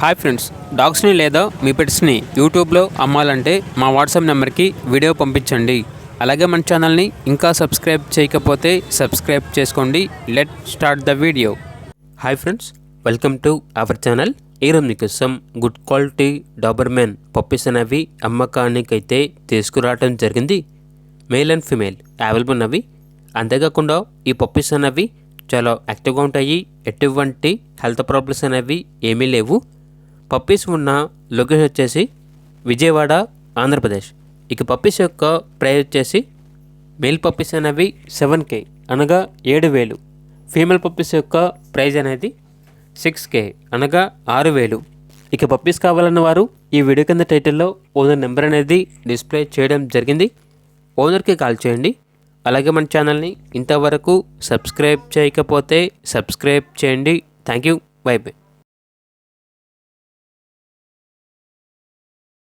Hi friends, డాగ్స్ని లేదా మీ పెట్స్ని యూట్యూబ్లో అమ్మాలంటే మా వాట్సాప్ నెంబర్కి వీడియో పంపించండి. అలాగే మన ఛానల్ని ఇంకా సబ్స్క్రైబ్ చేయకపోతే సబ్స్క్రైబ్ చేసుకోండి. Let start the video. Hi friends, welcome to our channel. ఈరోజు మీకోసం గుడ్ క్వాలిటీ డాబర్మెన్ పప్పీస్ అనేవి అమ్మకానికి అయితే తీసుకురావడం జరిగింది. మేల్ అండ్ ఫిమేల్ అవైలబుల్ ఉన్నవి. అంతేకాకుండా ఈ పప్పీస్ అనేవి చాలా యాక్టివ్గా ఉంటాయి. ఎటువంటి హెల్త్ ప్రాబ్లమ్స్ అనేవి ఏమీ లేవు. పప్పీస్ ఉన్న లొకేషన్ వచ్చేసి విజయవాడ, ఆంధ్రప్రదేశ్. ఇక పప్పీస్ యొక్క ప్రైస్ వచ్చేసి మేల్ పప్పీస్ అనేవి 7K అనగా 7,000. ఫీమేల్ పప్పీస్ యొక్క ప్రైజ్ అనేది 6K అనగా 6,000. ఇక పప్పీస్ కావాలన్న వారు ఈ వీడియో కింద టైటిల్లో ఓనర్ నెంబర్ అనేది డిస్ప్లే చేయడం జరిగింది. ఓనర్కి కాల్ చేయండి. అలాగే మన ఛానల్ని ఇంతవరకు సబ్స్క్రైబ్ చేయకపోతే సబ్స్క్రైబ్ చేయండి. Thank you. By by.